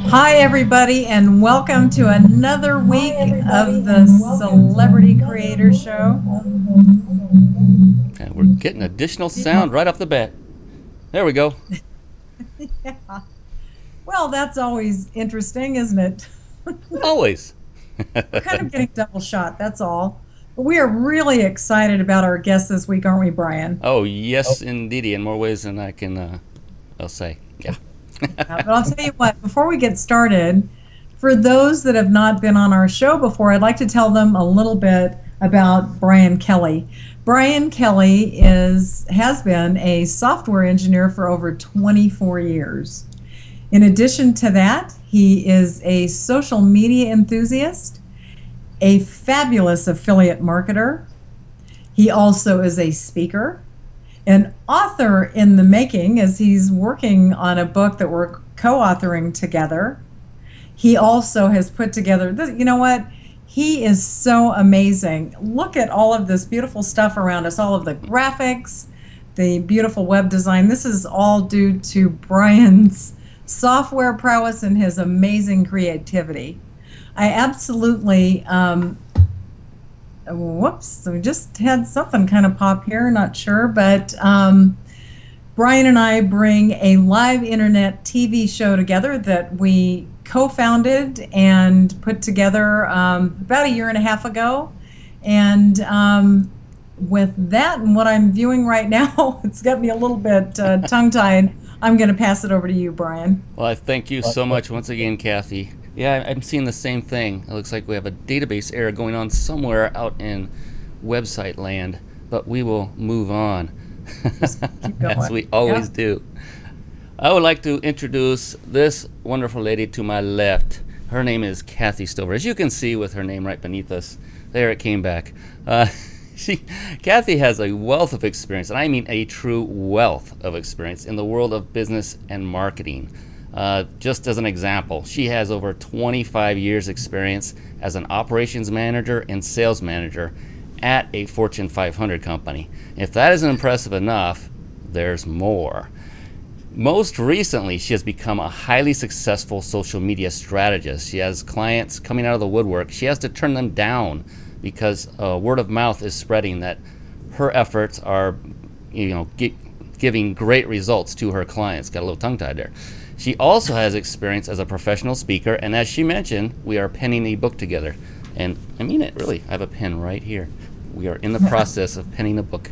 Hi, everybody, and welcome to another week of the Celebrity Creator Show. And we're getting additional sound right off the bat. There we go. Yeah. Well, that's always interesting, isn't it? Always. We're kind of getting double shot, that's all. But we are really excited about our guest this week, aren't we, Brian? Oh, yes, indeedy, in more ways than I can, I'll say. Yeah. But I'll tell you what, before we get started, for those that have not been on our show before, I'd like to tell them a little bit about Brian Kelly. Brian Kelly has been a software engineer for over 24 years. In addition to that, he is a social media enthusiast, a fabulous affiliate marketer. He also is a speaker, an author in the making, as he's working on a book that we're co-authoring together. He also has put together, you know what? He is so amazing. Look at all of this beautiful stuff around us, all of the graphics, the beautiful web design. This is all due to Brian's software prowess and his amazing creativity. I absolutely, whoops, we just had something kind of pop here, not sure, but Brian and I bring a live internet TV show together that we co-founded and put together about a year and a half ago. And with that and what I'm viewing right now, it's got me a little bit tongue-tied. I'm going to pass it over to you, Brian. Well, I thank you so much once again, Kathy. Yeah, I'm seeing the same thing. It looks like we have a database error going on somewhere out in website land, but we will move on. Just keep going. As we always do. I would like to introduce this wonderful lady to my left. Her name is Kathy Stover. As you can see with her name right beneath us, there it came back. Kathy has a wealth of experience, and I mean a true wealth of experience in the world of business and marketing. Just as an example, she has over 25 years experience as an operations manager and sales manager at a Fortune 500 company. If that isn't impressive enough, there's more. Most recently, she has become a highly successful social media strategist. She has clients coming out of the woodwork. She has to turn them down because word of mouth is spreading that her efforts are, giving great results to her clients. Got a little tongue-tied there. She also has experience as a professional speaker, and as she mentioned, we are penning a book together. And I mean it, really. I have a pen right here. We are in the process of penning a book.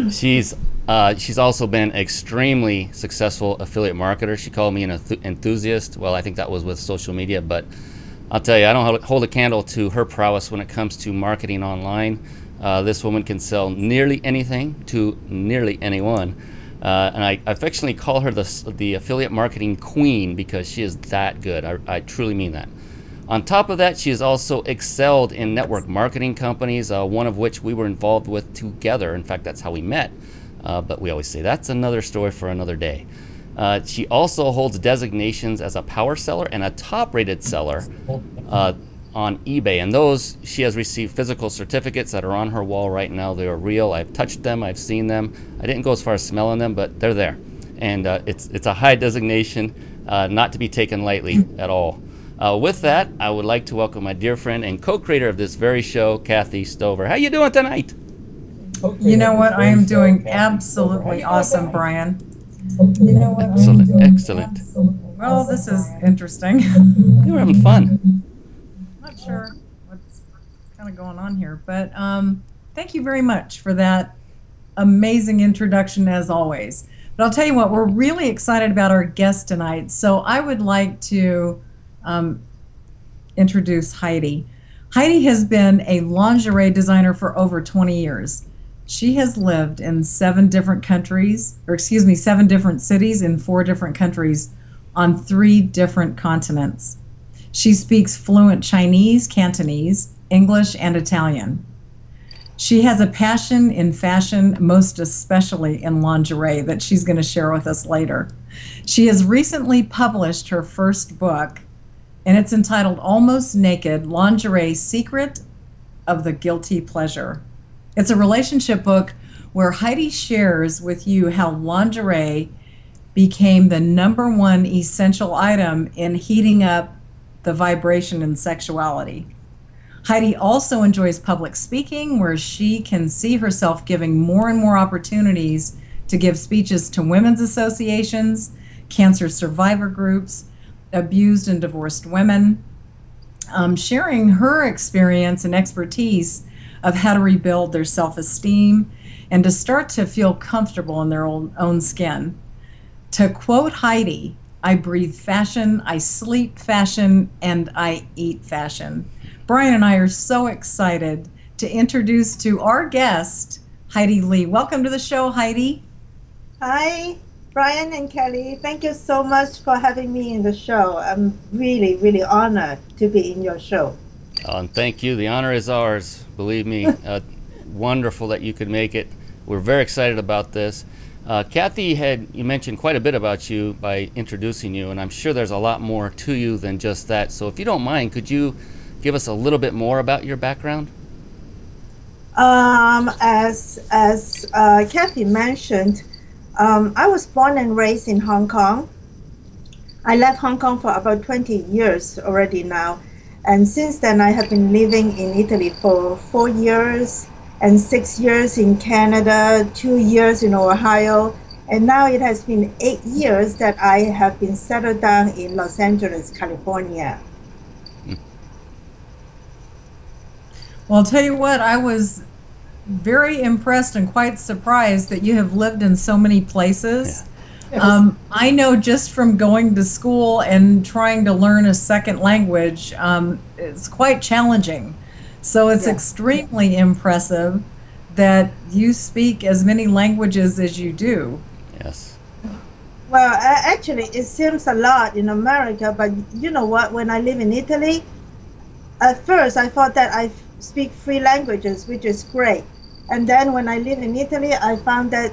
She's also been an extremely successful affiliate marketer. She called me an enthusiast. Well, I think that was with social media, but I'll tell you, I don't hold a candle to her prowess when it comes to marketing online. This woman can sell nearly anything to nearly anyone. And I affectionately call her the affiliate marketing queen because she is that good. I truly mean that. On top of that, she has also excelled in network marketing companies, one of which we were involved with together. In fact, that's how we met. But we always say that's another story for another day. She also holds designations as a power seller and a top-rated seller on eBay. And those, she has received physical certificates that are on her wall right now. They are real. I've touched them. I've seen them. I didn't go as far as smelling them, but they're there. And it's a high designation, not to be taken lightly at all. With that, I would like to welcome my dear friend and co-creator of this very show, Kathy Stover. How you doing tonight? You know what? I am doing absolutely awesome, Brian. Excellent, excellent. Well, this is interesting. You were having fun. Not sure what's kind of going on here, but thank you very much for that amazing introduction as always. But I'll tell you what, we're really excited about our guest tonight. So I would like to introduce Heidi. Heidi has been a lingerie designer for over 20 years. She has lived in 7 different cities in 4 different countries on 3 different continents. She speaks fluent Chinese, Cantonese, English, and Italian. She has a passion in fashion, most especially in lingerie, that she's going to share with us later. She has recently published her first book, and it's entitled Almost Naked: Lingerie Secret of the Guilty Pleasure. It's a relationship book where Heidi shares with you how lingerie became the #1 essential item in heating up the vibration and sexuality. Heidi also enjoys public speaking, where she can see herself giving more and more opportunities to give speeches to women's associations, cancer survivor groups, abused and divorced women, sharing her experience and expertise of how to rebuild their self-esteem and to start to feel comfortable in their own skin. To quote Heidi, "I breathe fashion, I sleep fashion, and I eat fashion." Brian and I are so excited to introduce to our guest, Heidi Lee. Welcome to the show, Heidi. Hi, Brian and Kelly. Thank you so much for having me in the show. I'm really, really honored to be in your show. And thank you. The honor is ours. Believe me, wonderful that you could make it. We're very excited about this. Kathy you mentioned quite a bit about you by introducing you, and I'm sure there's a lot more to you than just that. So if you don't mind, could you give us a little bit more about your background? As Kathy mentioned, I was born and raised in Hong Kong. I left Hong Kong for about 20 years already now. And since then, I have been living in Italy for 4 years and 6 years in Canada, 2 years in Ohio. And now it has been 8 years that I have been settled down in Los Angeles, California. Well, I'll tell you what, I was very impressed and quite surprised that you have lived in so many places. Yeah. I know just from going to school and trying to learn a second language, it's quite challenging. So it's extremely impressive that you speak as many languages as you do. Yes. Well, actually, it seems a lot in America, but you know what? When I live in Italy, at first I thought that I speak 3 languages, which is great. And then when I live in Italy, I found that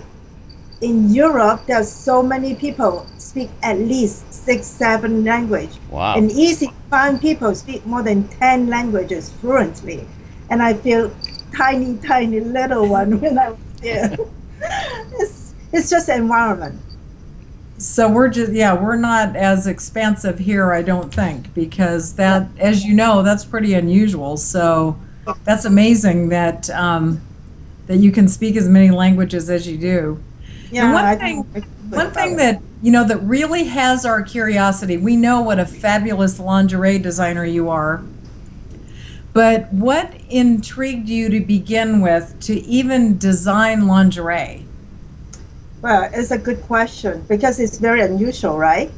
in Europe, there's so many people speak at least 6, 7 languages. Wow. And easy to find people speak more than 10 languages fluently. And I feel tiny, tiny little one when I was there. It's just environment. So we're not as expansive here, I don't think, because that, as you know, that's pretty unusual. So that's amazing that that you can speak as many languages as you do. Yeah. And one thing that that really has our curiosity. We know what a fabulous lingerie designer you are, but what intrigued you to begin with to even design lingerie? Well, it's a good question because it's very unusual, right?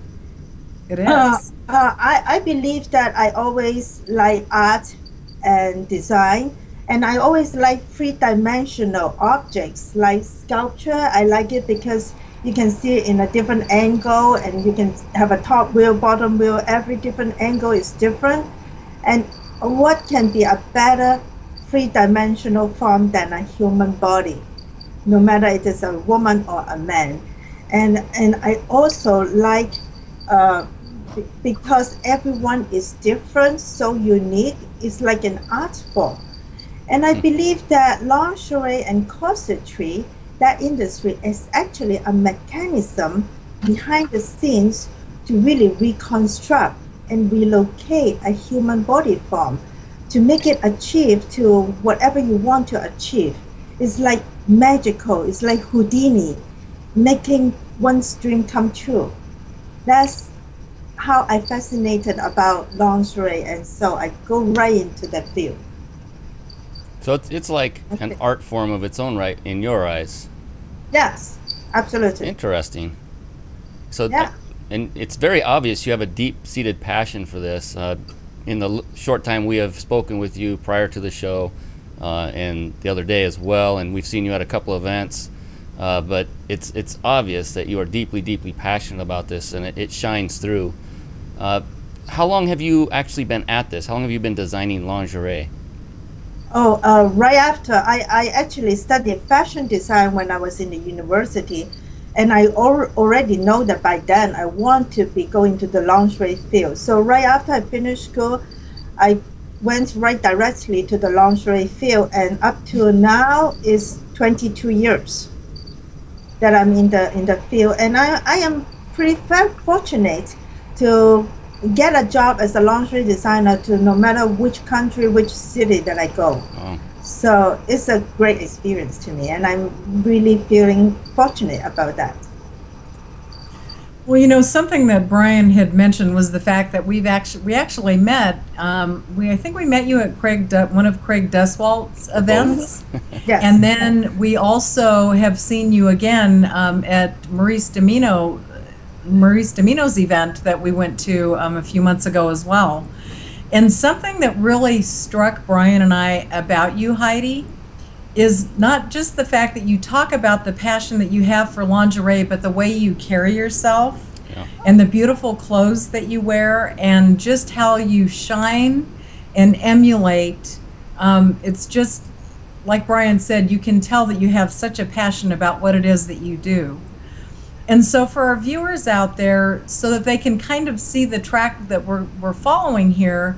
It is. I believe that I always like art and design, and I always like 3-dimensional objects like sculpture. I like it because you can see it in a different angle, and you can have a top wheel, bottom wheel. Every different angle is different. And what can be a better 3-dimensional form than a human body, no matter it is a woman or a man? And I also like, because everyone is different, so unique, it's like an art form. And I believe that lingerie and corsetry, that industry, is actually a mechanism behind the scenes to really reconstruct and relocate a human body form to make it achieve to whatever you want to achieve. It's like magical. It's like Houdini, making one's dream come true. That's how I fascinated about lingerie, and so I go right into that field. So it's like an art form of its own right in your eyes. Yes, absolutely. Interesting. So, yeah. And it's very obvious you have a deep-seated passion for this. In the short time we have spoken with you prior to the show, and the other day as well, and we've seen you at a couple events, but it's obvious that you are deeply, deeply passionate about this, and it shines through. How long have you actually been at this? How long have you been designing lingerie? Oh, right after. I actually studied fashion design when I was in the university, and I already know that by then I want to be going to the lingerie field. So right after I finished school, I went right directly to the lingerie field, and up to now is 22 years that I'm in the field, and I am pretty fortunate to get a job as a lingerie designer to no matter which country, which city that I go. Wow. So it's a great experience to me, and I'm really feeling fortunate about that. Well, you know, something that Brian had mentioned was the fact that we actually met. I think we met you at one of Craig Deswalt's events, Yes. and then we also have seen you again at Maurice Domino's event that we went to a few months ago as well. And something that really struck Brian and I about you, Heidi, is not just the fact that you talk about the passion that you have for lingerie, but the way you carry yourself, Yeah. and the beautiful clothes that you wear, and just how you shine and emulate. It's just, like Brian said, you can tell that you have such a passion about what it is that you do. And so for our viewers out there, so that they can kind of see the track that we're following here,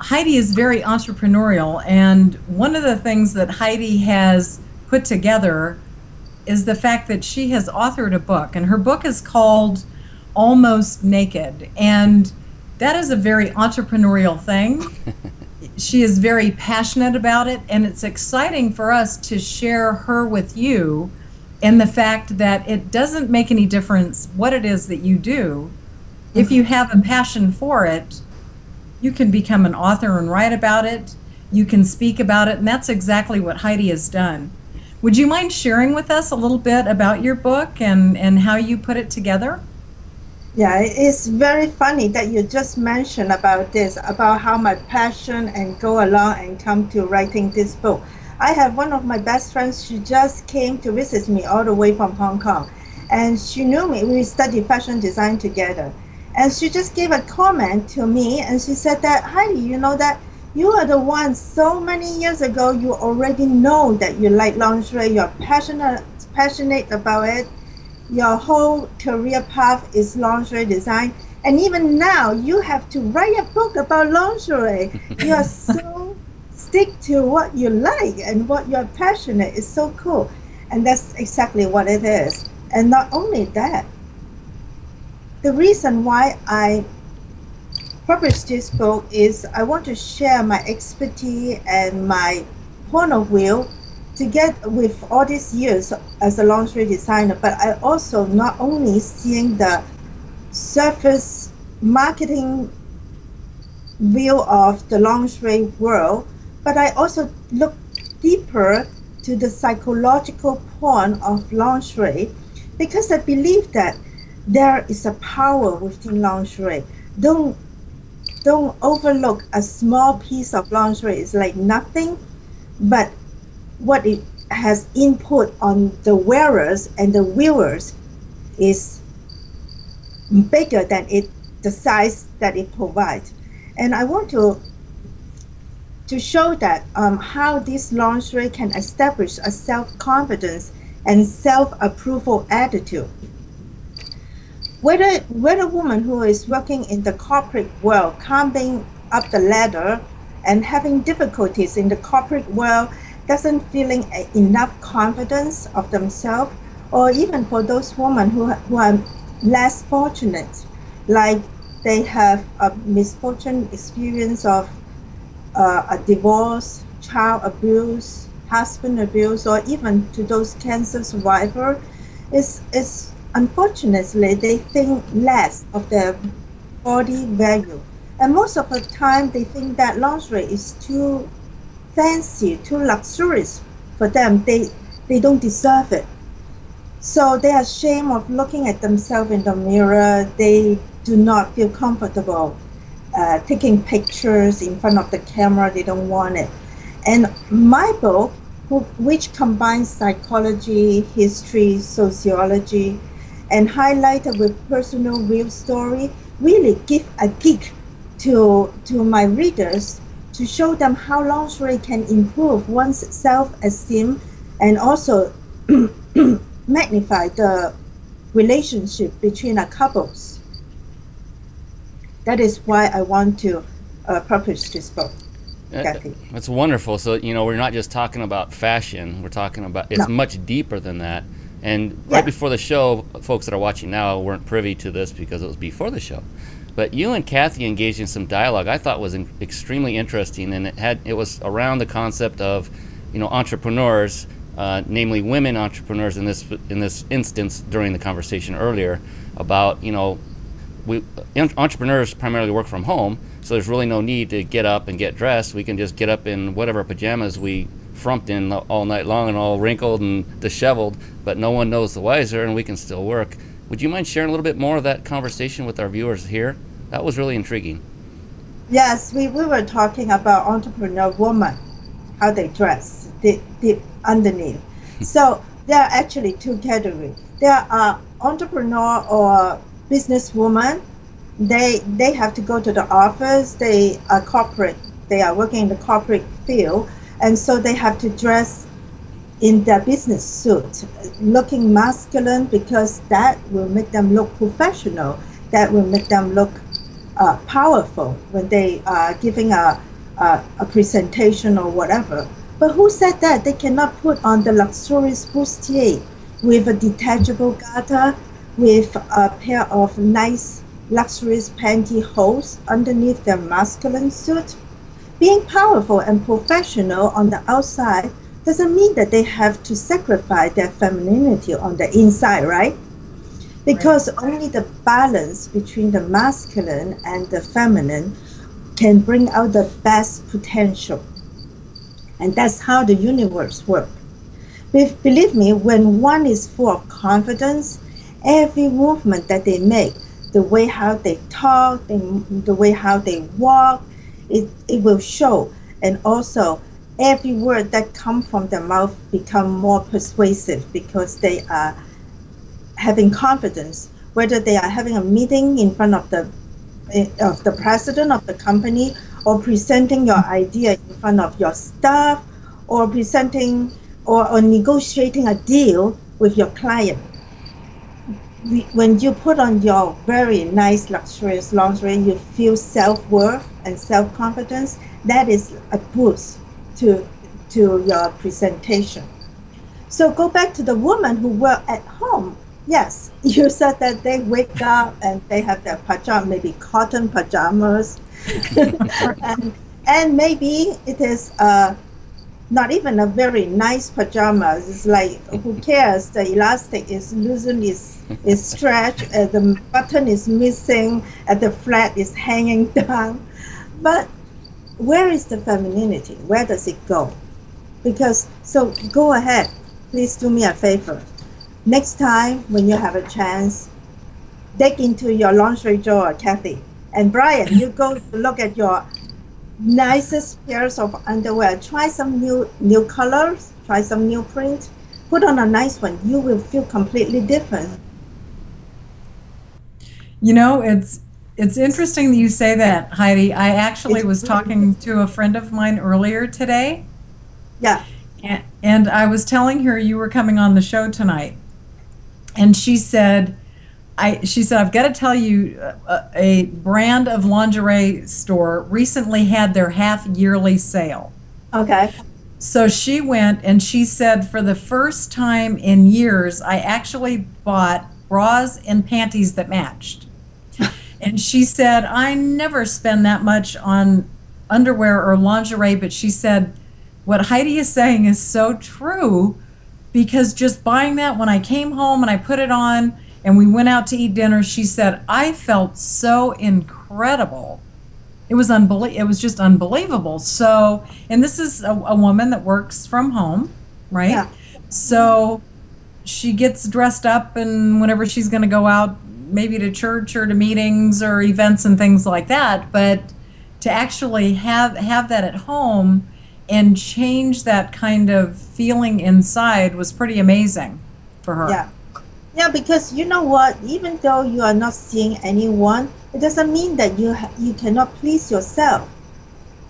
Heidi is very entrepreneurial, and one of the things that Heidi has put together is the fact that she has authored a book, and her book is called Almost Naked, and that is a very entrepreneurial thing. She is very passionate about it, and it's exciting for us to share her with you, and the fact that it doesn't make any difference what it is that you do. If you have a passion for it, you can become an author and write about it. You can speak about it, and that's exactly what Heidi has done. Would you mind sharing with us a little bit about your book and how you put it together? Yeah, it's very funny that you just mentioned about this, about how my passion and go along and come to writing this book. I have one of my best friends, she just came to visit me all the way from Hong Kong. And she knew me, we studied fashion design together. And she just gave a comment to me, and she said that, Heidi, you know that you are the one so many years ago, you already know that you like lingerie, you're passionate about it. Your whole career path is lingerie design. And even now, you have to write a book about lingerie. You are so stick to what you like and what you're passionate. It's so cool. And that's exactly what it is. And not only that, the reason why I published this book is I want to share my expertise and my point of view to get with all these years as a lingerie designer, but I also not only seeing the surface marketing view of the lingerie world, but I also look deeper to the psychological point of lingerie, because I believe that there is a power within lingerie. Don't overlook a small piece of lingerie. It's like nothing, but what it has input on the wearers and the viewers is bigger than the size that it provides. And I want to show that how this lingerie can establish a self-confidence and self-approval attitude. Whether a woman who is working in the corporate world, climbing up the ladder and having difficulties in the corporate world, doesn't feeling enough confidence of themselves, or even for those women who are less fortunate, like they have a misfortune experience of a divorce, child abuse, husband abuse, or even to those cancer survivors, is unfortunately they think less of their body value. And most of the time they think that lingerie is too fancy, too luxurious for them. They don't deserve it. So they are ashamed of looking at themselves in the mirror. They do not feel comfortable taking pictures in front of the camera. They don't want it. And my book, which combines psychology, history, sociology, and highlighted with personal real story, really give a kick to my readers to show them how lingerie can improve one's self-esteem and also magnify the relationship between a couples. That is why I want to publish this book. That's wonderful. So, you know, we're not just talking about fashion. We're talking about, it's much deeper than that. And right before the show, folks that are watching now weren't privy to this because it was before the show. But you and Kathy engaged in some dialogue I thought was extremely interesting, and it was around the concept of, entrepreneurs, namely women entrepreneurs in this instance during the conversation earlier about, entrepreneurs primarily work from home, so there's really no need to get up and get dressed. We can just get up in whatever pajamas we frumped in all night long and all wrinkled and disheveled, but no one knows the wiser, and we can still work. Would you mind sharing a little bit more of that conversation with our viewers here? That was really intriguing. Yes, we were talking about entrepreneur women, how they dress, the underneath. So there are actually two categories. There are entrepreneur or businesswoman. They have to go to the office. They are corporate. They are working in the corporate field. And so they have to dress in their business suit, looking masculine, because that will make them look professional. That will make them look powerful when they are giving a presentation or whatever. But who said that they cannot put on the luxurious bustier with a detachable garter, with a pair of nice luxurious pantyhose underneath their masculine suit? Being powerful and professional on the outside doesn't mean that they have to sacrifice their femininity on the inside, right? Because only the balance between the masculine and the feminine can bring out the best potential. And that's how the universe works. Believe me, when one is full of confidence, every movement that they make, the way how they talk, the way how they walk, it will show. And also, every word that comes from their mouth become more persuasive because they are having confidence. Whether they are having a meeting in front of the president of the company, or presenting your idea in front of your staff, or presenting or negotiating a deal with your client. When you put on your very nice luxurious lingerie, you feel self-worth and self-confidence. That is a boost to your presentation. So go back to the women who work at home. Yes, you said that they wake up and they have their pajamas, maybe cotton pajamas, and maybe it is not even a very nice pajamas. It's like, who cares? The elastic is loosened, is stretched, the button is missing, and the flat is hanging down. But where is the femininity? Where does it go? Because, so go ahead, please do me a favor. Next time when you have a chance, dig into your lingerie drawer, Kathy. And Brian, you go to look at your nicest pairs of underwear. Try some new colors, try some new print. Put on a nice one. You will feel completely different. It's interesting that you say that, Heidi. I actually was talking to a friend of mine earlier today. Yeah. And I was telling her you were coming on the show tonight. And she said, I've got to tell you, a brand of lingerie store recently had their half-yearly sale. Okay. So she went and she said, for the first time in years, I actually bought bras and panties that matched. And she said, I never spend that much on underwear or lingerie, but she said, what Heidi is saying is so true, because just buying that, when I came home and I put it on and we went out to eat dinner, she said, I felt so incredible. It was just unbelievable. So, and this is a woman that works from home, right? Yeah. So she gets dressed up, and whenever she's going to go out, maybe to church or to meetings or events and things like that, but to actually have that at home and change that kind of feeling inside was pretty amazing for her. Yeah. Yeah, because you know what, even though you are not seeing anyone, it doesn't mean that you cannot please yourself.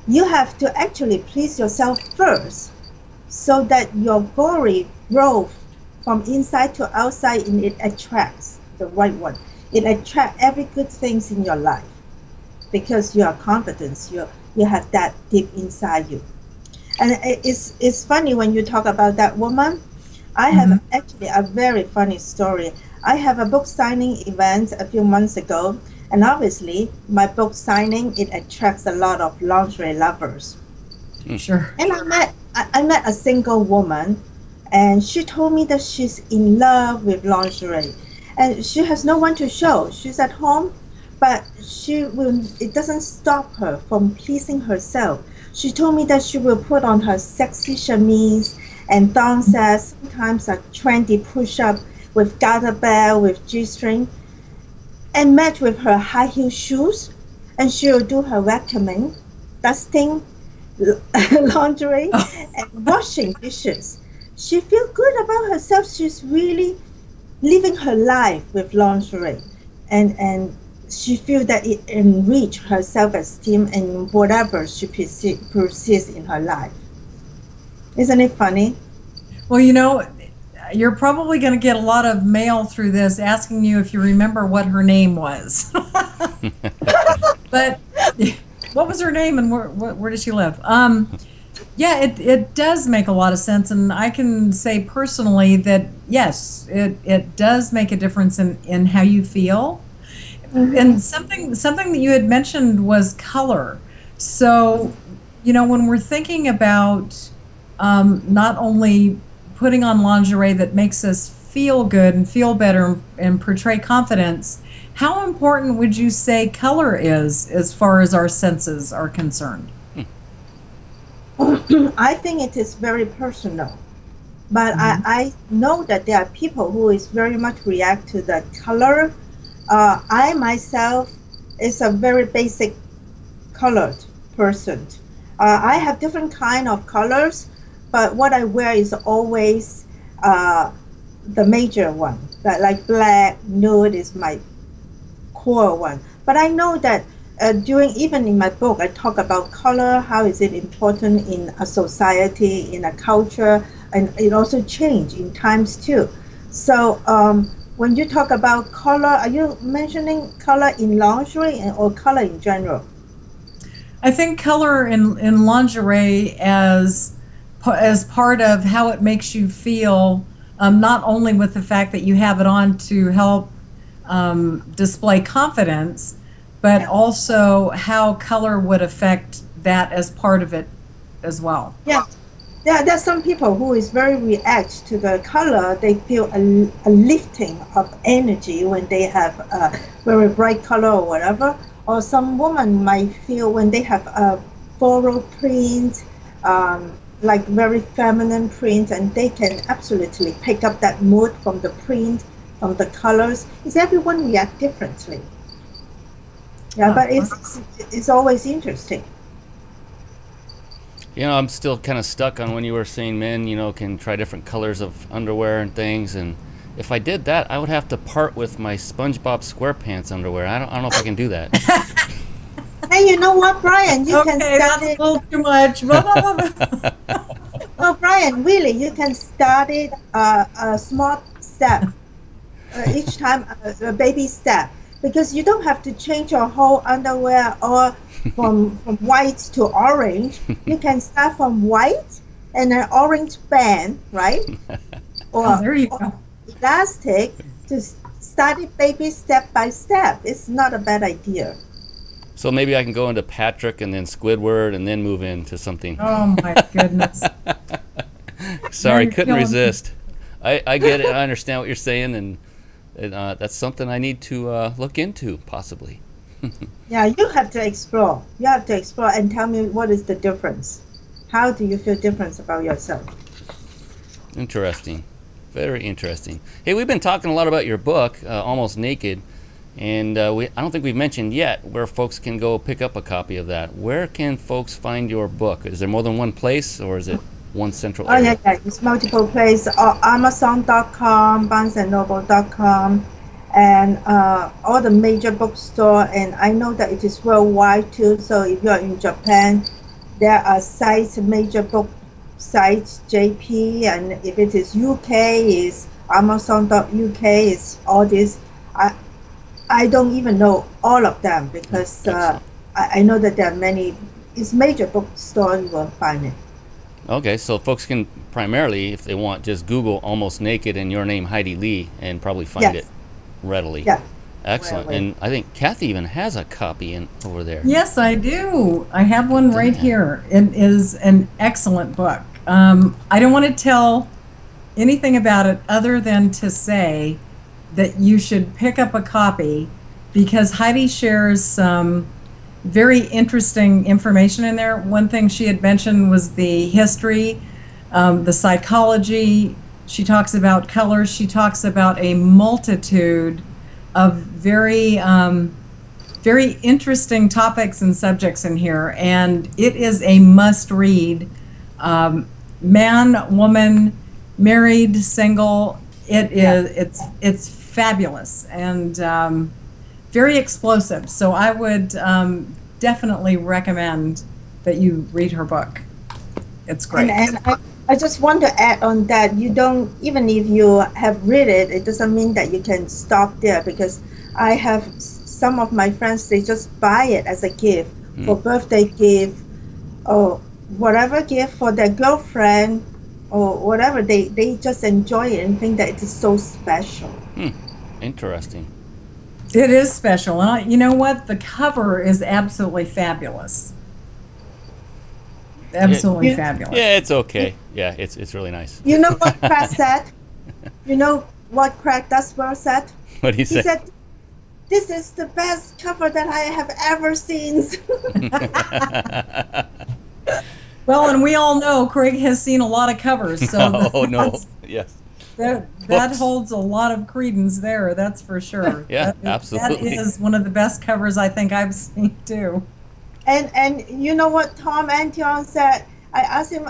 You have to actually please yourself first, so that your glory growth from inside to outside, and it attracts the right one. It attracts every good things in your life, because you are confident, you have that deep inside you. And it's funny when you talk about that woman. I have actually a very funny story. I have a book signing event a few months ago, and obviously my book signing, it attracts a lot of lingerie lovers. Sure. And I met a single woman, and she told me that she's in love with lingerie, and she has no one to show. She's at home, but it doesn't stop her from pleasing herself. She told me that she will put on her sexy chemise and dances, sometimes a trendy push-up with garter belt with G-string, and match with her high heel shoes, and she will do her vacuuming, dusting, laundry, and washing dishes. She feels good about herself. She's really living her life with lingerie, and she feels that it enrich her self-esteem and whatever she perceives in her life. Isn't it funny? Well, you know, you're probably going to get a lot of mail through this asking you if you remember what her name was. But what was her name, and where does she live? Yeah, it does make a lot of sense, and I can say personally that yes, it does make a difference in how you feel. And something that you had mentioned was color. So, you know, when we're thinking about not only putting on lingerie that makes us feel good and feel better and portray confidence, how important would you say color is as far as our senses are concerned? I think it is very personal, but I know that there are people who is very much react to the color. I myself is a very basic colored person. I have different kind of colors, but what I wear is always the major one. Like black, nude is my core one. But I know that even in my book, I talk about color, how is it important in a society, in a culture, and it also change in times too. So when you talk about color, are you mentioning color in lingerie or color in general? I think color in lingerie as part of how it makes you feel, not only with the fact that you have it on to help display confidence, but also how color would affect that as part of it as well. Yeah. There's some people who is very react to the color. They feel a lifting of energy when they have a very bright color or whatever. Or some woman might feel when they have a floral print, like very feminine print, and they can absolutely pick up that mood from the print, from the colors. Is everyone react differently? Yeah, but it's always interesting. You know, I'm still kind of stuck on when you were saying men, you know, can try different colors of underwear and things. And if I did that, I would have to part with my SpongeBob SquarePants underwear. I don't know if I can do that. Hey, you know what, Brian? You can start that's it. a little too much. Well, Brian, really, you can start it a small step. Each time a baby step. Because you don't have to change your whole underwear or from white to orange. You can start from white and an orange band, right? Or, there you go. Elastic to start it baby step by step. It's not a bad idea. So maybe I can go into Patrick and then Squidward and then move into something. Oh my goodness. Sorry, couldn't resist. I get it. I understand what you're saying, and that's something I need to look into, possibly. Yeah, you have to explore. You have to explore and tell me what is the difference. How do you feel different about yourself? Interesting. Very interesting. Hey, we've been talking a lot about your book, Almost Naked, and I don't think we've mentioned yet where folks can go pick up a copy of that. Where can folks find your book? Is there more than one place, or is it one central area? Yeah, it's multiple places. Amazon.com, BarnesandNoble.com, and all the major bookstore. And I know that it is worldwide too. So if you're in Japan, there are sites, major book sites, JP, and if it is UK, is Amazon.uk, is all this. I don't even know all of them because I know that there are many. It's major bookstore, you will find it. Okay, so folks can primarily, if they want, just Google Almost Naked and your name, Heidi Lee, and probably find it readily. Yeah. Excellent. Readily. And I think Kathy even has a copy over there. Yes, I do. I have one right here. It is an excellent book. I don't want to tell anything about it other than to say that you should pick up a copy, because Heidi shares some very interesting information in there. One thing she had mentioned was the history, the psychology. She talks about colors. She talks about a multitude of very, very interesting topics and subjects in here, and it is a must-read. Man, woman, married, single. It is. It's fabulous and very explosive. So I would definitely recommend that you read her book. It's great. And I just want to add on that you don't, even if you have read it, it doesn't mean that you can stop there, because I have some of my friends, they just buy it as a gift for birthday gift or whatever gift for their girlfriend or whatever. They just enjoy it and think that it is so special. Interesting. It is special. And you know what? The cover is absolutely fabulous. Absolutely fabulous. Yeah, it's okay. Yeah, it's really nice. You know what Craig said? You know what Craig Dusworth said? What he said? He said, "This is the best cover that I have ever seen." Well, and we all know Craig has seen a lot of covers, so oh no, yes. That holds a lot of credence there, that's for sure. Yeah, absolutely. That is one of the best covers I think I've seen too. And you know what Tom Antion said? I asked him,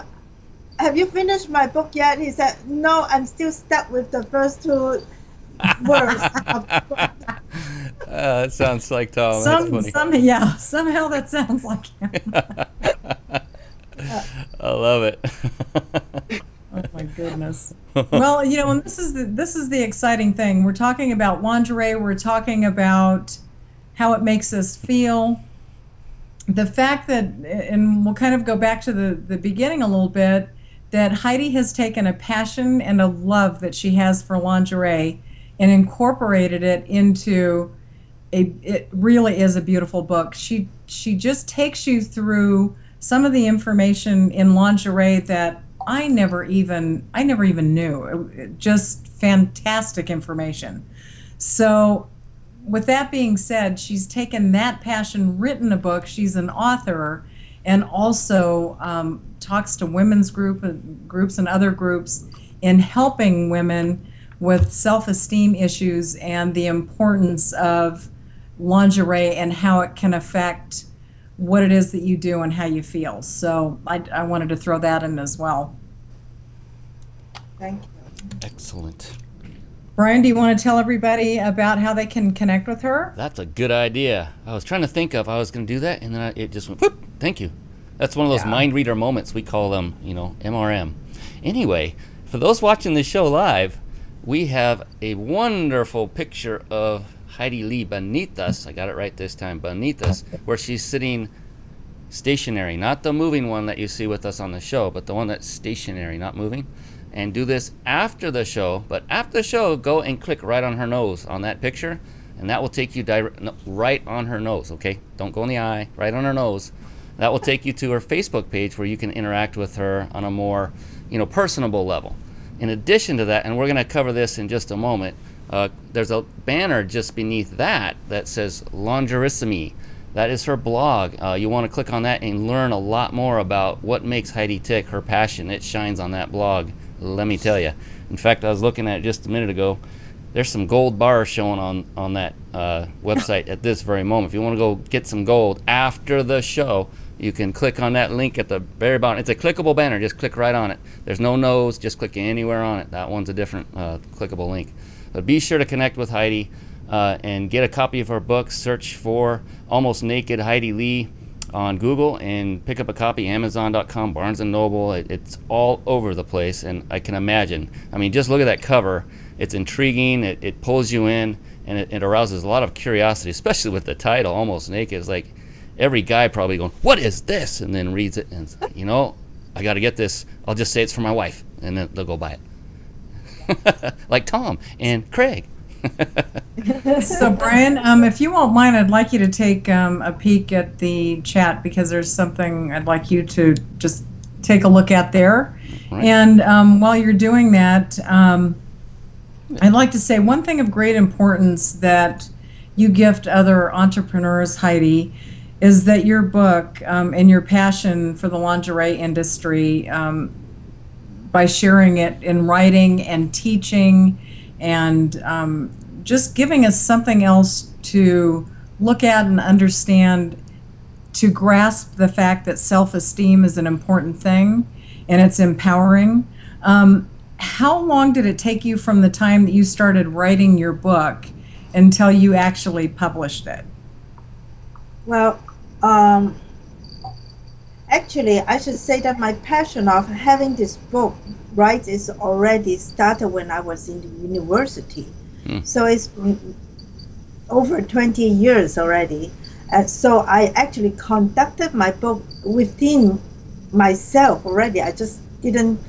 "Have you finished my book yet?" He said, "No, I'm still stuck with the first two words." That sounds like Tom. That's funny. Somehow that sounds like him. I love it. Oh my goodness. Well, you know, and this is the exciting thing. We're talking about lingerie. We're talking about how it makes us feel. The fact that, and we'll kind of go back to the beginning a little bit, that Heidi has taken a passion and a love that she has for lingerie and incorporated it into it really is a beautiful book. She just takes you through some of the information in lingerie that I never even knew. Just fantastic information. So with that being said, she's taken that passion, written a book. She's an author, and also talks to women's groups and other groups in helping women with self-esteem issues and the importance of lingerie and how it can affect what it is that you do and how you feel. So I wanted to throw that in as well. Thank you. Excellent. Brian, do you want to tell everybody about how they can connect with her? That's a good idea. I was trying to think of, I was going to do that, and then it just went, whoop, thank you. That's one of those mind reader moments. We call them, you know, MRM. Anyway, for those watching this show live, we have a wonderful picture of Heidi Lee beneath us. I got it right this time, beneath us, where she's sitting stationary, not the moving one that you see with us on the show, but the one that's stationary, not moving. And do this after the show, but after the show, go and click right on her nose on that picture, and that will take you right on her nose, okay? Don't go in the eye, right on her nose. That will take you to her Facebook page where you can interact with her on a more, you know, personable level. In addition to that, and we're gonna cover this in just a moment, there's a banner just beneath that that says Lingerissime. That is her blog. You want to click on that and learn a lot more about what makes Heidi tick, her passion. It shines on that blog, let me tell you. In fact, I was looking at it just a minute ago. There's some gold bars showing on that website at this very moment. If you want to go get some gold after the show, you can click on that link at the very bottom. It's a clickable banner. Just click right on it. There's no nose. Just click anywhere on it. That one's a different clickable link. But be sure to connect with Heidi and get a copy of her book. Search for Almost Naked Heidi Lee on Google and pick up a copy. Amazon.com, Barnes & Noble. It's all over the place, and I can imagine. I mean, just look at that cover. It's intriguing. It pulls you in, and it arouses a lot of curiosity, especially with the title, Almost Naked. It's like every guy probably going, what is this? And then reads it, and you know, I got to get this. I'll just say it's for my wife, and then they'll go buy it. Like Tom and Craig. So Brian, if you won't mind, I'd like you to take a peek at the chat, because there's something I'd like you to just take a look at there. Right. And while you're doing that, I'd like to say one thing of great importance that you gift other entrepreneurs, Heidi, is that your book and your passion for the lingerie industry, by sharing it in writing and teaching and just giving us something else to look at and understand, to grasp the fact that self-esteem is an important thing and it's empowering. How long did it take you from the time that you started writing your book until you actually published it? Well, actually, I should say that my passion of having this book, right, is already started when I was in the university. So it's been over 20 years already. And so I actually conducted my book within myself already. I just didn't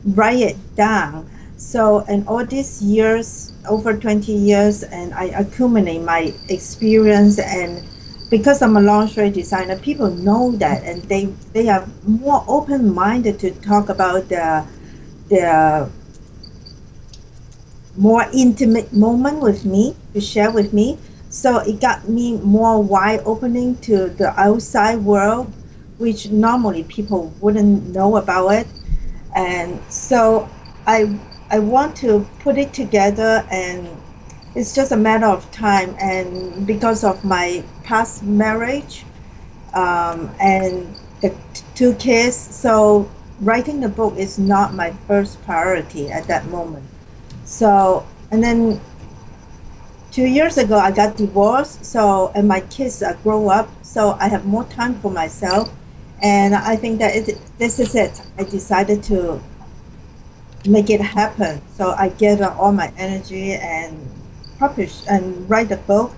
write it down. So, and all these years, over 20 years, and I accumulate my experience, and because I'm a lingerie designer, people know that, and they are more open-minded to talk about the more intimate moment with me, to share with me. So it got me more wide opening to the outside world, which normally people wouldn't know about it. And so I want to put it together, and it's just a matter of time. And because of my past marriage and the two kids, so writing the book is not my first priority at that moment. So, and then 2 years ago, I got divorced, so, and my kids grow up, so I have more time for myself. And I think that this is it. I decided to make it happen. So I gather all my energy and publish and write the book,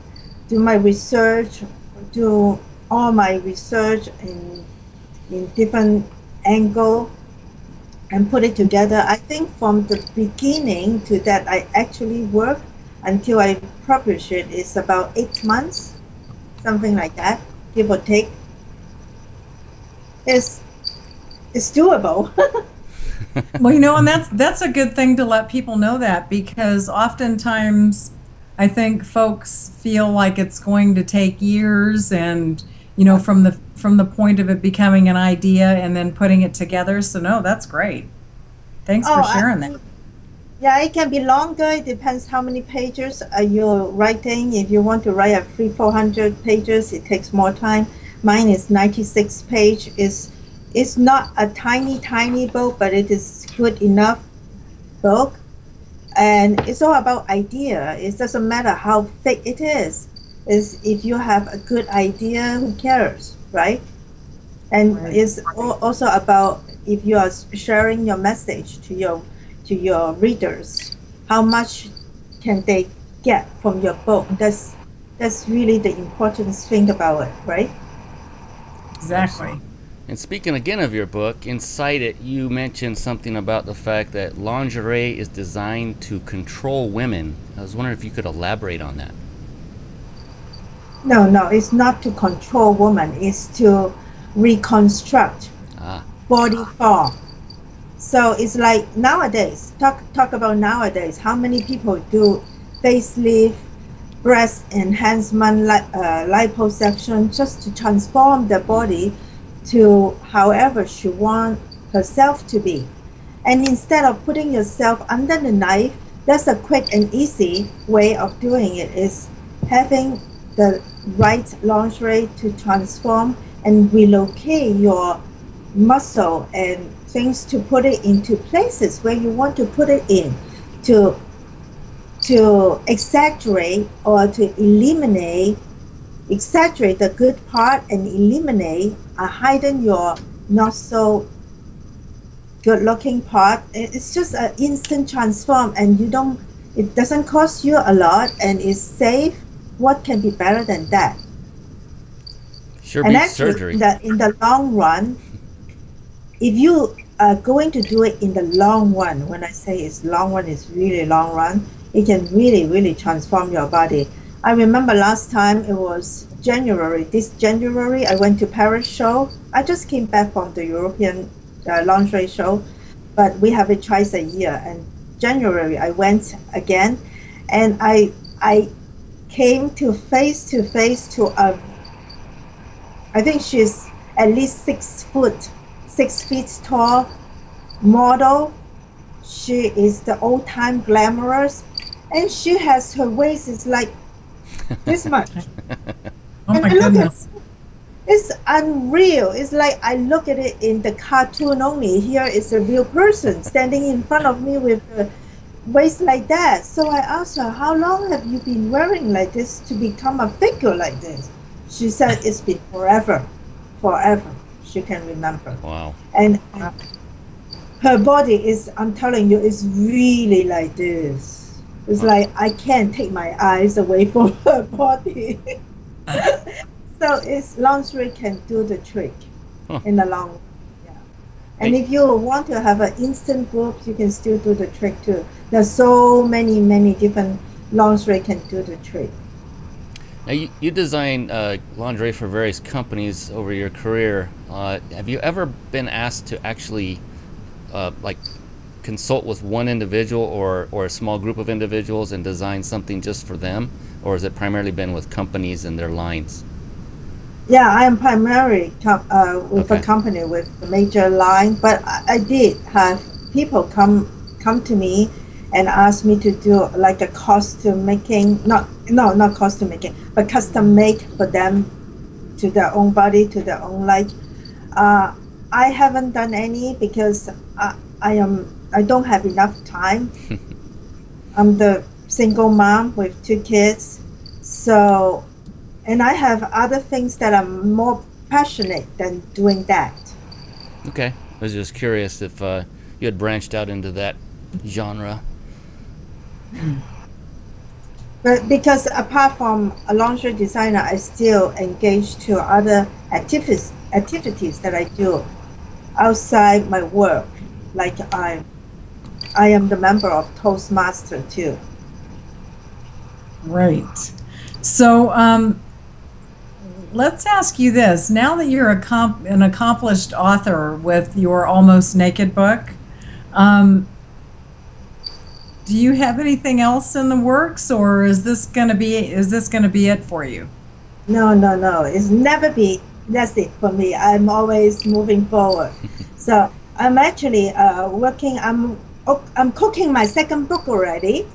do my research, do all my research in different angle, and put it together. I think from the beginning to that I actually work until I publish it is about 8 months, something like that, give or take. It's doable. Well, you know, and that's a good thing to let people know that, because oftentimes I think folks feel like it's going to take years, and you know, from the point of it becoming an idea and then putting it together. So no, that's great. Thanks for sharing that. Yeah, it can be longer. It depends how many pages you're writing. If you want to write 300-400 pages, it takes more time. Mine is 96 pages. It's not a tiny book, but it is good enough book. And it's all about idea. It doesn't matter how thick it is. If you have a good idea, who cares, right? And it's also about if you are sharing your message to your readers, how much can they get from your book? That's really the important thing about it, right? Exactly. And speaking again of your book, inside it you mentioned something about the fact that lingerie is designed to control women. I was wondering if you could elaborate on that. No, it's not to control women. It's to reconstruct body form. So it's like nowadays, talk about nowadays, how many people do facelift, breast enhancement, liposuction, just to transform the body to however she wants herself to be. And instead of putting yourself under the knife, that's a quick and easy way of doing it, is having the right lingerie to transform and relocate your muscle and things to put it into places where you want to put it in, to exaggerate or to exaggerate the good part and eliminate or hidden your not so good looking part. It's just an instant transform, and it doesn't cost you a lot and it's safe. What can be better than that? Sure, and beats actually, surgery. in the long run, if you are going to do it in the long run, when I say it's long run, it's really long run, it can really, really transform your body. I remember last time, it was January. This January, I went to Paris show. I just came back from the European lingerie show, but we have it twice a year. And January, I went again, and I came to face to a, I think she's at least 6 feet tall model. She is the old time glamorous, and she has, her waist is like this much. Oh And my I look goodness. at, it's unreal. It's like I look at it in the cartoon only. Here is a real person standing in front of me with a waist like that. So I asked her, how long have you been wearing like this to become a figure like this? She said it's been forever, forever. She can remember. Wow. And her body is, I'm telling you, it's really like this. It's like I can't take my eyes away from her body. So it's, lingerie can do the trick in the long run. Yeah. And if you want to have an instant boobs, you can still do the trick too. There's so many different lingerie can do the trick. Now, you design lingerie for various companies over your career. Have you ever been asked to actually like consult with one individual or a small group of individuals and design something just for them? Or has it primarily been with companies and their lines? Yeah, I am primarily with a Okay. company with a major line, but I did have people come to me and ask me to do like a costume making, not costume making, but custom made for them to their own body, to their own like. I haven't done any because I don't have enough time. I'm the single mom with 2 kids, so, and I have other things that I'm more passionate than doing that. Okay. I was just curious if you had branched out into that genre. But because apart from a lingerie designer, I still engage to other activities that I do outside my work. Like I am the member of Toastmaster too. Right. So let's ask you this. Now that you're an accomplished author with your Almost Naked book, do you have anything else in the works, or is this going to be it for you? No. It's never be. That's it for me. I'm always moving forward. So I'm actually working. I'm cooking my second book already.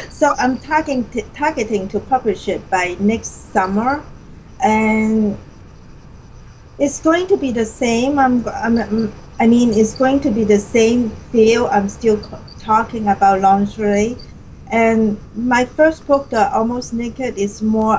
So I'm targeting to publish it by next summer, and it's going to be the same. I mean, it's going to be the same feel. I'm still talking about lingerie, and my first book, The Almost Naked, is more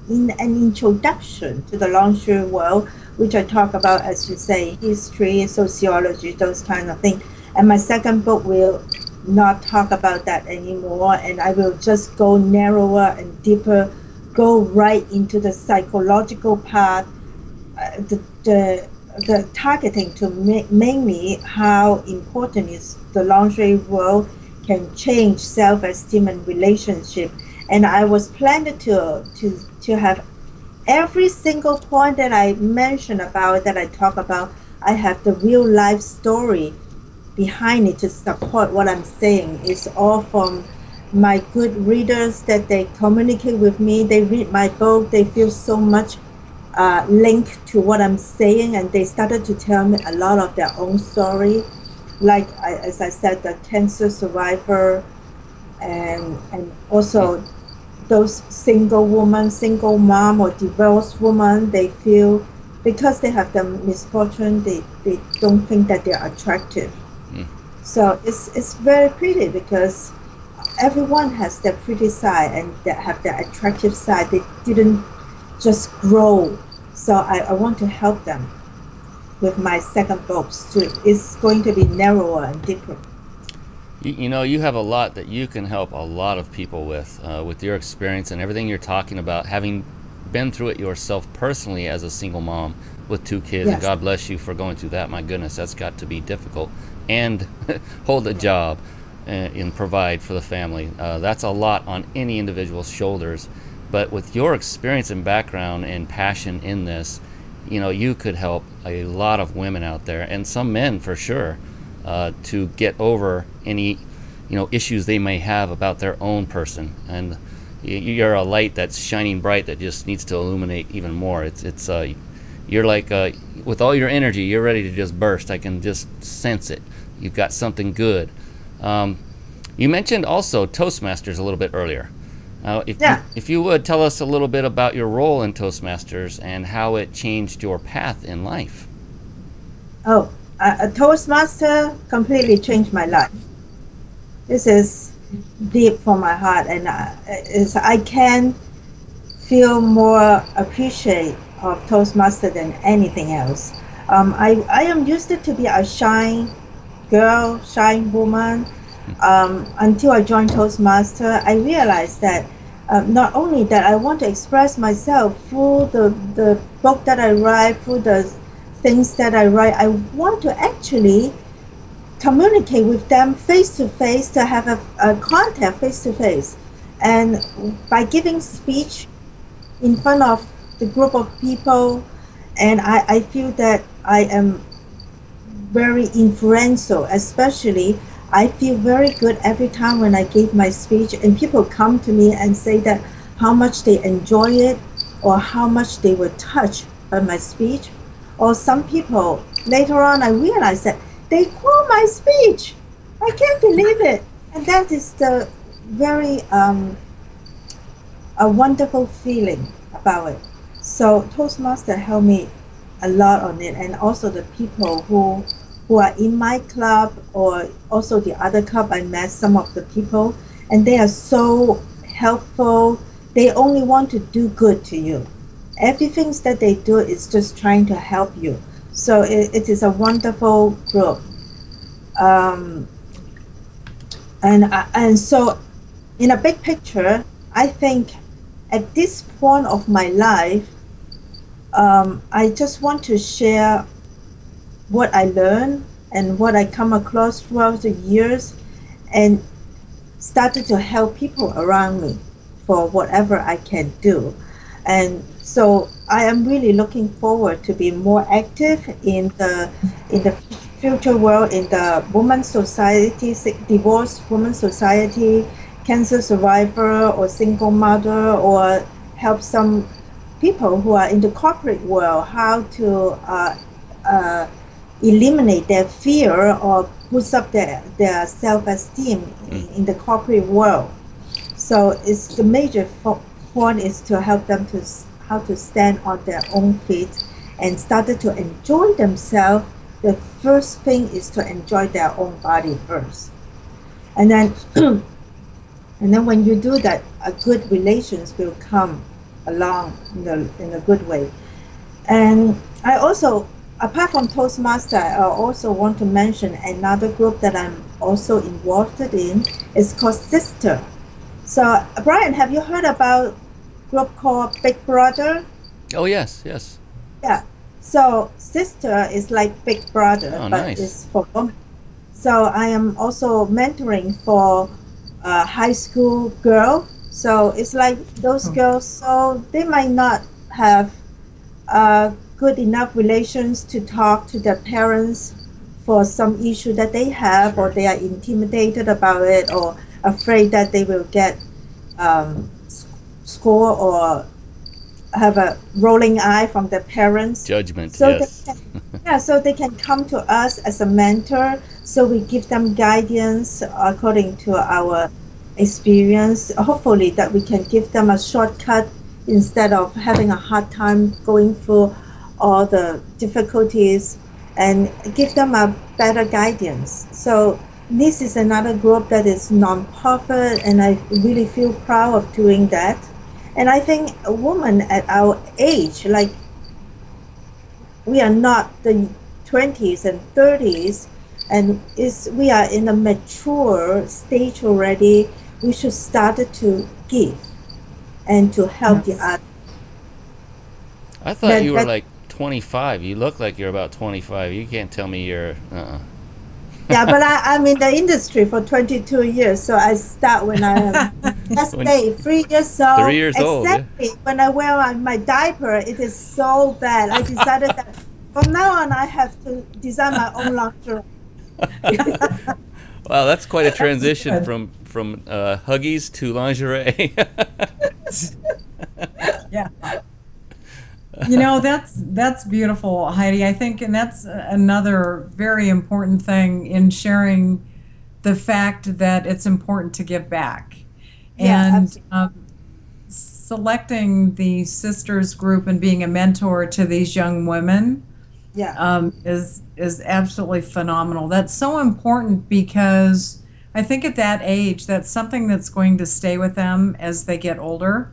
in an introduction to the lingerie world, which I talk about, as you say, history, sociology, those kind of things. And my second book will not talk about that anymore, and I will just go narrower and deeper, go right into the psychological part, the targeting to mainly how important is the lingerie world can change self-esteem and relationship. And I was planning to have every single point that I mentioned about, that I talk about, I have the real life story behind it to support what I'm saying. It's all from my good readers that they communicate with me. They read my book, they feel so much link to what I'm saying, and they started to tell me a lot of their own story. Like as I said, the cancer survivor, and also those single woman, single mom, or divorced woman. They feel because they have the misfortune, they don't think that they're attractive. So it's very pretty because everyone has their pretty side and they have their attractive side. They didn't just grow. So I want to help them with my second book too. It's going to be narrower and deeper. You know, you have a lot that you can help a lot of people with your experience and everything you're talking about, having been through it yourself personally as a single mom with 2 kids, and Yes. God bless you for going through that. My goodness, that's got to be difficult. And hold a job and provide for the family. That's a lot on any individual's shoulders. But with your experience and background and passion in this, you know, you could help a lot of women out there, and some men for sure, to get over any, you know, issues they may have about their own person. And you're a light that's shining bright that just needs to illuminate even more. It's you're like, with all your energy, you're ready to just burst. I can just sense it. You've got something good. You mentioned also Toastmasters a little bit earlier. If you would tell us a little bit about your role in Toastmasters and how it changed your path in life. Oh, a Toastmaster completely changed my life. This is deep from my heart, and I can feel more appreciate of Toastmaster than anything else. I am used to be a shy girl, shy woman. Until I joined Toastmaster, I realized that not only that I want to express myself through the book that I write, through the things that I write, I want to actually communicate with them face to face, to have a contact face to face. And by giving speech in front of the group of people, and I feel that I am very influential. Especially I feel very good every time when I give my speech and people come to me and say that how much they enjoy it, or how much they were touched by my speech. Or some people later on, I realized that they quote my speech. I can't believe it. And that is the very a wonderful feeling about it. So Toastmaster helped me a lot on it, and also the people who are in my club, or also the other club, I met some of the people, and they are so helpful. They only want to do good to you. Everything that they do is just trying to help you. So it is a wonderful group. And so in a big picture, I think at this point of my life, I just want to share what I learned and what I come across throughout the years, and started to help people around me for whatever I can do. And so I am really looking forward to be more active in the future world, in the women's society, divorced women's society, cancer survivor or single mother, or help some people who are in the corporate world how to eliminate their fear or boost up their self-esteem in the corporate world. So it's the major point is to help them to how to stand on their own feet and started to enjoy themselves. The first thing is to enjoy their own body first, and then and then when you do that, a good relations will come along in a good way. And I also, apart from Toastmaster, I also want to mention another group that I'm also involved in. It's called Sister. So Brian, have you heard about a group called Big Brother? Oh yes, yes. Yeah. So Sister is like Big Brother, Oh, but nice. it's for women. So I am also mentoring for a high school girl. So it's like those girls, so they might not have good enough relations to talk to their parents for some issue that they have, or they are intimidated about it, or afraid that they will get score or have a rolling eye from their parents. Judgment, So yes. so they can come to us as a mentor. So we give them guidance according to our experience. Hopefully that we can give them a shortcut instead of having a hard time going through all the difficulties, and give them a better guidance. So this is another group that is non-profit, and I really feel proud of doing that. And I think a woman at our age, like we are not the 20s and 30s, and we are in a mature stage already, we should start to give and to help the Yes. other. I thought you were like 25. You look like you're about 25. You can't tell me you're. Yeah, but I'm in the industry for 22 years, so I start when I am, let's say, 3 years old. 3 years old. Exactly. Yeah. When I wear my diaper, it is so bad. I decided that from now on, I have to design my own lingerie. Wow, that's quite a transition from Huggies to lingerie. Yeah. You know, that's beautiful, Heidi. I think, and that's another very important thing in sharing the fact that it's important to give back. Yeah, And selecting the sisters group and being a mentor to these young women, yeah, is absolutely phenomenal. That's so important because I think at that age, that's something that's going to stay with them as they get older.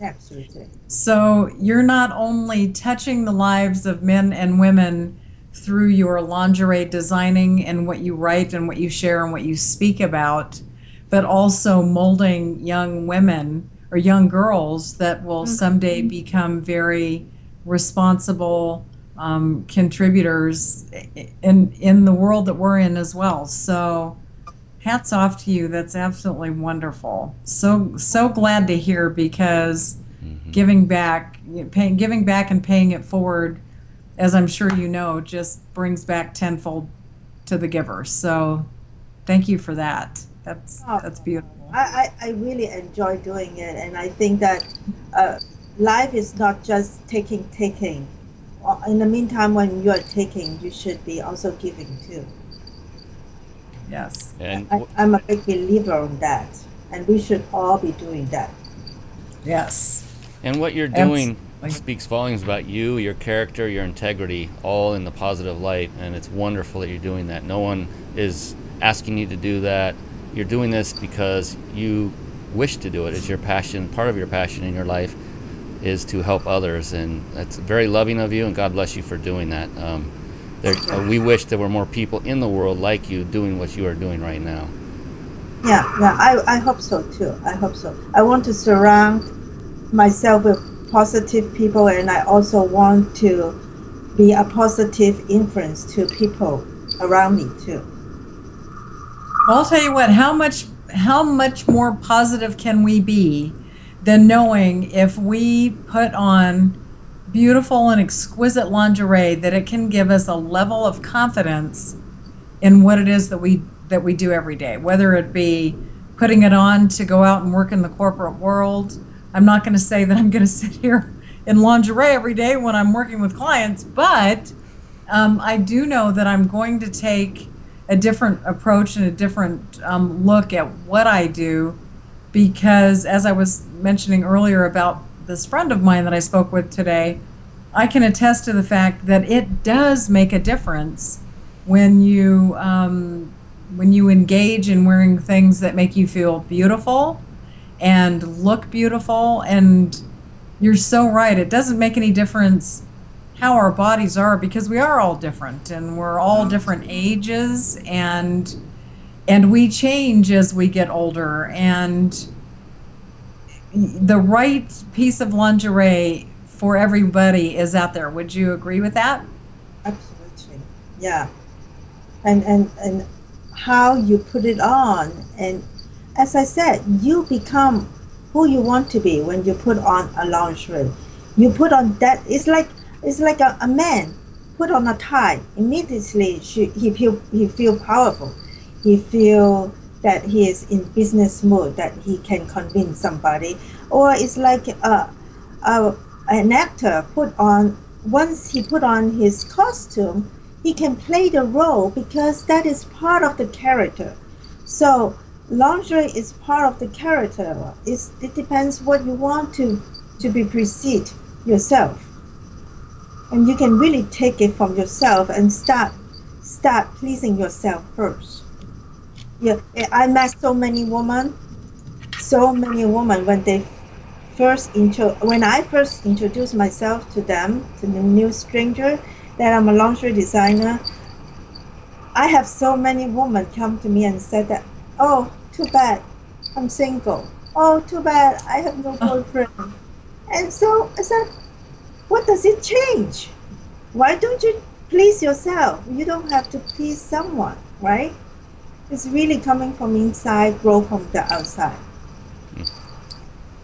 absolutely. So you're not only touching the lives of men and women through your lingerie designing and what you write and what you share and what you speak about, but also molding young women or young girls that will someday become very responsible contributors in the world that we're in as well. So hats off to you. That's absolutely wonderful. So glad to hear, because giving back and paying it forward, as I'm sure you know, just brings back tenfold to the giver. So thank you for that. That's beautiful. I really enjoy doing it, and I think that life is not just taking. In the meantime, when you are taking, you should be also giving too. Yes. And I'm a big believer on that, and we should all be doing that. Yes. And what you're doing speaks volumes about you, your character, your integrity, all in the positive light. And it's wonderful that you're doing that. No one is asking you to do that. You're doing this because you wish to do it. It's your passion. Part of your passion in your life is to help others. And that's very loving of you, and God bless you for doing that. We wish there were more people in the world like you doing what you are doing right now. Yeah, I hope so too. I hope so. I want to surround myself with positive people, and I also want to be a positive influence to people around me too. Well, I'll tell you what, how much more positive can we be than knowing if we put on beautiful and exquisite lingerie that it can give us a level of confidence in what it is that we do every day, whether it be putting it on to go out and work in the corporate world. I'm not going to say that I'm going to sit here in lingerie every day when I'm working with clients, but I do know that I'm going to take a different approach and a different look at what I do, because as I was mentioning earlier about this friend of mine that I spoke with today, I can attest to the fact that it does make a difference when you engage in wearing things that make you feel beautiful and look beautiful. And you're so right, it doesn't make any difference how our bodies are, because we are all different and we're all different ages, and we change as we get older, and the right piece of lingerie for everybody is out there. Would you agree with that? Absolutely. Yeah. And how you put it on, and as I said, you become who you want to be when you put on a lingerie. You put on that, it's like a man put on a tie. Immediately he feel powerful. He feel that he is in business mode, that he can convince somebody. Or it's like an actor once he put on his costume, he can play the role because that is part of the character. So lingerie is part of the character. It depends what you want to be perceived yourself. And you can really take it from yourself and start pleasing yourself first. Yeah, I met so many women when I first introduced myself to them, to the new stranger, that I'm a lingerie designer. I have so many women come to me and said that, oh, too bad, I'm single. Oh, too bad, I have no boyfriend. And so I said, what does it change? Why don't you please yourself? You don't have to please someone, right? It's really coming from inside, grow from the outside.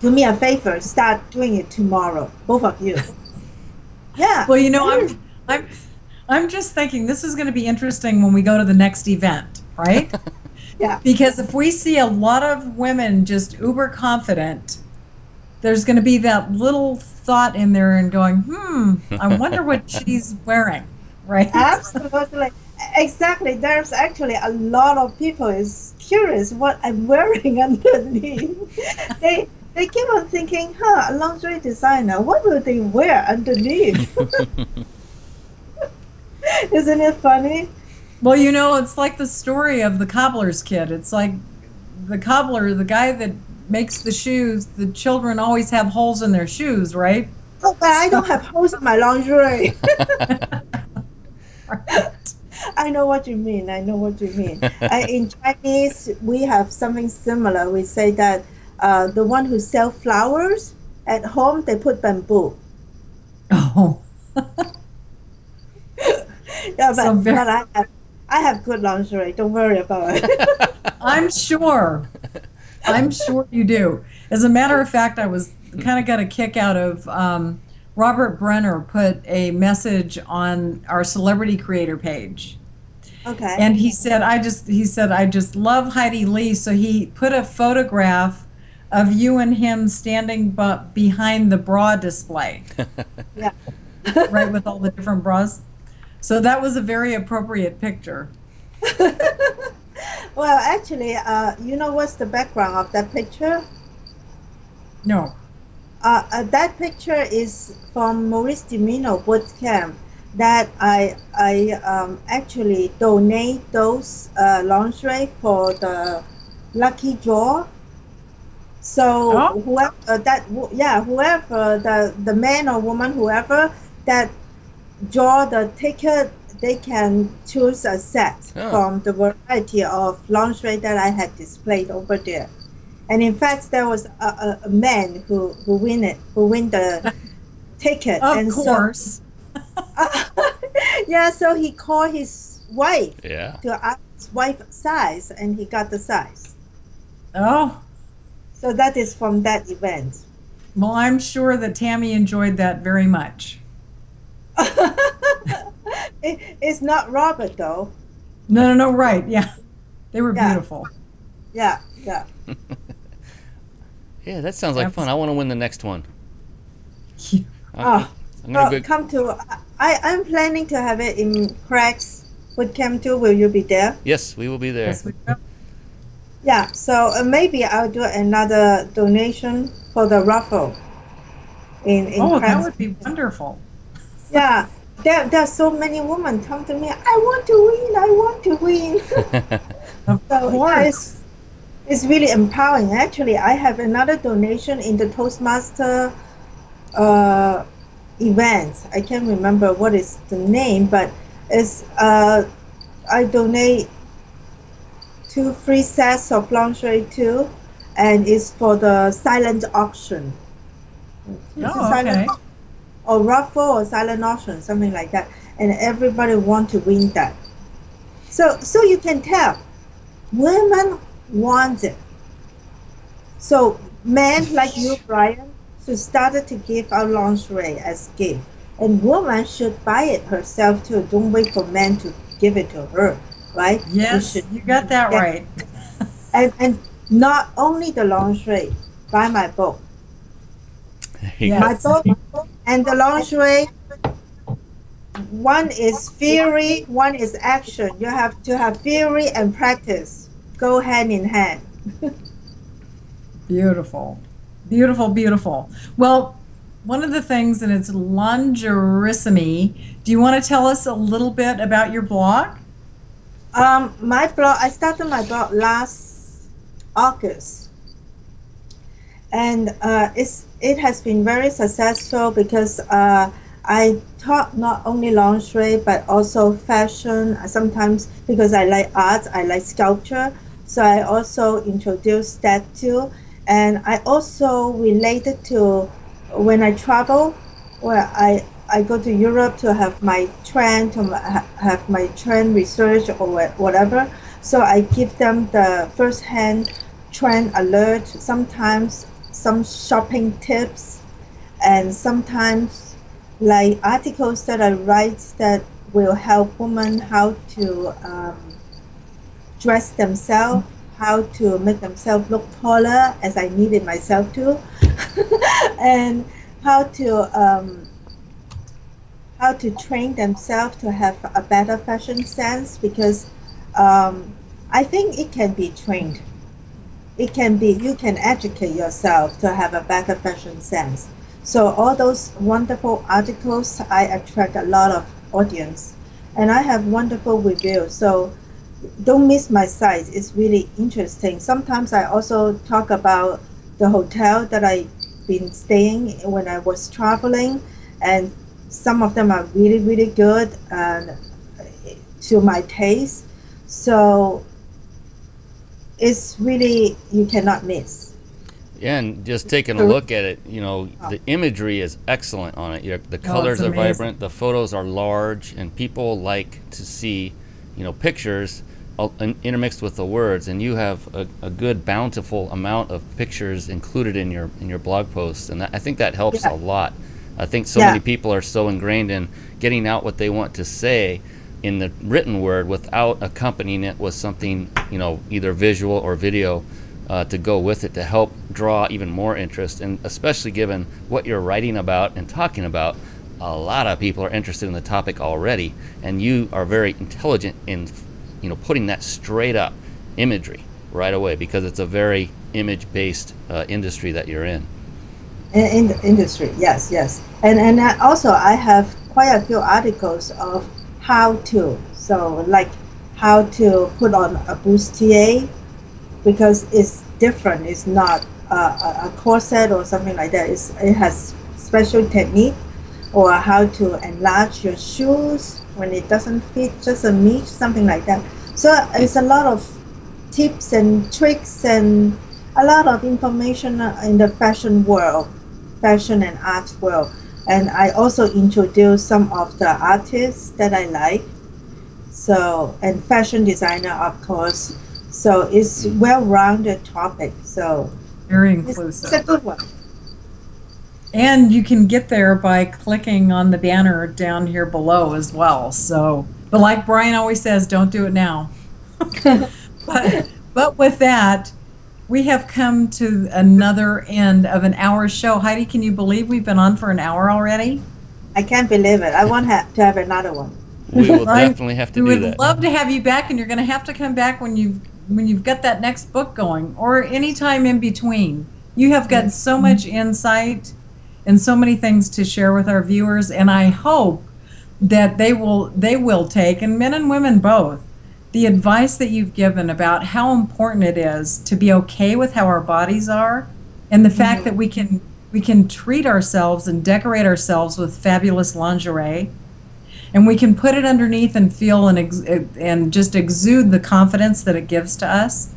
Do me a favor, start doing it tomorrow, both of you. Yeah. Well, you know, I'm just thinking this is going to be interesting when we go to the next event, right? Yeah. Because if we see a lot of women just uber confident, there's going to be that little thought in there and going, I wonder what she's wearing, right? Absolutely. Exactly. There's actually a lot of people is curious what I'm wearing underneath. They keep on thinking, a lingerie designer, what will they wear underneath? Isn't it funny? Well, you know, it's like the story of the cobbler's kid. It's like the cobbler, the guy that makes the shoes, the children always have holes in their shoes, right? Oh, but I don't have holes in my lingerie. I know what you mean. I know what you mean. In Chinese, we have something similar. We say that the one who sells flowers at home, they put bamboo. Oh. Yeah, but I have good lingerie. Don't worry about it. I'm sure you do. As a matter of fact, I was kind of got a kick out of Robert Brenner put a message on our celebrity creator page. Okay. And he said I just love Heidi Lee, so he put a photograph of you and him standing behind the bra display. Yeah. Right, with all the different bras. So that was a very appropriate picture. Well, actually, you know what's the background of that picture? No. That picture is from Maurice Dimino boot camp that I actually donate those lingerie for the lucky draw. So whoever the man or woman, whoever that draw the ticket, they can choose a set from the variety of lingerie that I had displayed over there. And in fact, there was a man who win the ticket. Of course. So, yeah, so he called his wife to ask his wife's size, and he got the size. Oh. So that is from that event. Well, I'm sure that Tammy enjoyed that very much. It's not Robert, though. No, right, yeah. They were beautiful. Yeah. Yeah, that sounds like fun. I want to win the next one. I'm planning to have it in Craig's boot camp too. Will you be there? Yes, we will be there. Yes, we will. Yeah, so maybe I'll do another donation for the raffle. That would be wonderful. Yeah, there are so many women come to me. I want to win. Of course. It's really empowering. Actually, I have another donation in the Toastmaster event. I can't remember what is the name, but it's I donate 2 free sets of lingerie too, and it's for the silent auction. Okay. Or raffle or silent auction, something like that, and everybody want to win that. So you can tell, women want it. So men like you, Brian, should start to give out lingerie as gift, and woman should buy it herself too. Don't wait for men to give it to her, right? Yes, you got that right. And not only the lingerie, buy my book. Yes. My book and the lingerie, one is theory, one is action. You have to have theory and practice. Go hand in hand. Beautiful. Beautiful. Well, one of the things, and it's Lingerissime, do you want to tell us a little bit about your blog? My blog, I started my blog last August. And it has been very successful because I taught not only lingerie but also fashion. Sometimes because I like art, I like sculpture, so I also introduced that too. And I also related to when I travel, where I go to Europe to have my trend, to have my trend research or whatever. So I give them the first-hand trend alert, sometimes some shopping tips, and sometimes like articles that I write that will help women how to dress themselves, how to make themselves look taller, as I need it myself too, and how to train themselves to have a better fashion sense, because I think it can be trained. It can be, you can educate yourself to have a better fashion sense. So all those wonderful articles, I attract a lot of audience, and I have wonderful reviews. So don't miss my site. It's really interesting. Sometimes I also talk about the hotel that I've been staying when I was traveling, and some of them are really, really good to my taste. So it's really, you cannot miss. Yeah, and just taking a look at it, you know, the imagery is excellent on it. The colors are vibrant, the photos are large, and people like to see, you know, pictures intermixed with the words. And you have a good, bountiful amount of pictures included in your blog posts, and I think that helps a lot. I think so many people are so ingrained in getting out what they want to say in the written word without accompanying it with something, you know, either visual or video to go with it to help draw even more interest. And especially given what you're writing about and talking about, a lot of people are interested in the topic already, and you are very intelligent in, you know, putting that straight up imagery right away, because it's a very image-based industry that you're in. In the industry, yes, yes. And also I have quite a few articles of how to, so like how to put on a bustier, because it's different. It's not a corset or something like that. It has special technique, or how to enlarge your shoes when it doesn't fit just a meet, something like that. So it's a lot of tips and tricks and a lot of information in the fashion world, fashion and art world. And I also introduce some of the artists that I like. So, and fashion designer, of course. So it's well-rounded topic. So very inclusive. It's a good one. And you can get there by clicking on the banner down here below as well. So, but like Brian always says, don't do it now. but with that, we have come to another end of an hour show. Heidi, can you believe we've been on for an hour already? I can't believe it. I want to have another one. We will definitely have to do that. We would love to have you back, and you're going to have to come back when you've got that next book going, or any time in between. You have got so much insight and so many things to share with our viewers, and I hope that they will take, and men and women both, the advice that you've given about how important it is to be okay with how our bodies are, and the fact that we can treat ourselves and decorate ourselves with fabulous lingerie, and we can put it underneath and feel and just exude the confidence that it gives to us.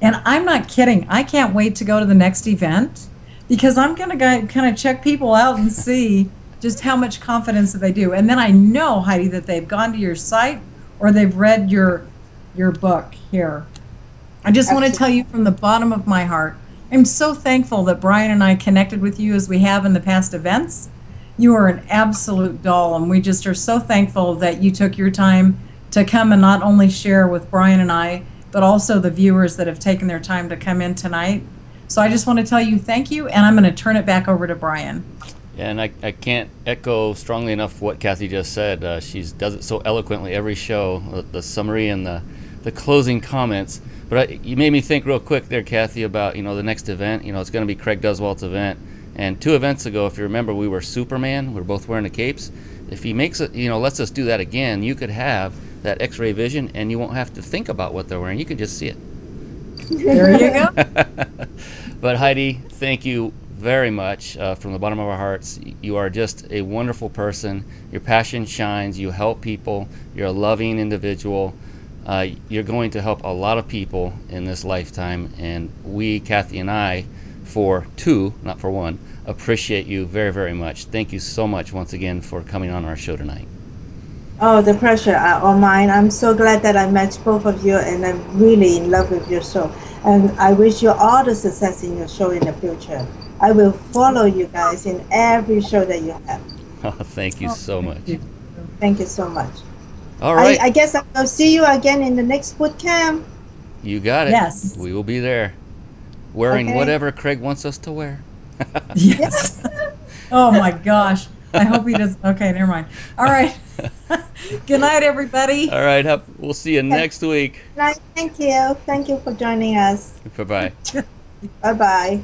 And I'm not kidding. I can't wait to go to the next event, because I'm going to kind of check people out and see just how much confidence that they do. And then I know, Heidi, that they've gone to your site or they've read your book here. I just want to tell you from the bottom of my heart, I'm so thankful that Brian and I connected with you as we have in the past events. You are an absolute doll, and we just are so thankful that you took your time to come and not only share with Brian and I, but also the viewers that have taken their time to come in tonight. So I just want to tell you thank you, and I'm going to turn it back over to Brian. Yeah, and I can't echo strongly enough what Kathy just said. She does it so eloquently every show, the summary and the closing comments. But you made me think real quick there, Kathy, about, you know, the next event. You know, it's going to be Craig Duswalt's event. And 2 events ago, if you remember, we were Superman. We were both wearing the capes. If he makes it, you know, lets us do that again, you could have that X-ray vision, and you won't have to think about what they're wearing. You can just see it. There you go. But Heidi, thank you very much from the bottom of our hearts. You are just a wonderful person. Your passion shines. You help people. You're a loving individual. You're going to help a lot of people in this lifetime. And we, Kathy and I, for two, not for one. Appreciate you very, very much. Thank you so much once again for coming on our show tonight. Oh, the pleasure all mine. I'm so glad that I met both of you, and I'm really in love with your show. And I wish you all the success in your show in the future. I will follow you guys in every show that you have. Oh, thank you so much. Thank you so much. All right. I guess I'll see you again in the next boot camp. You got it. Yes. We will be there, wearing Okay. whatever Craig wants us to wear. Yes. Oh my gosh. I hope he does. Okay, never mind. All right. Good night, everybody. All right. We'll see you next week. Thank you. Thank you for joining us. Bye-bye. Bye-bye.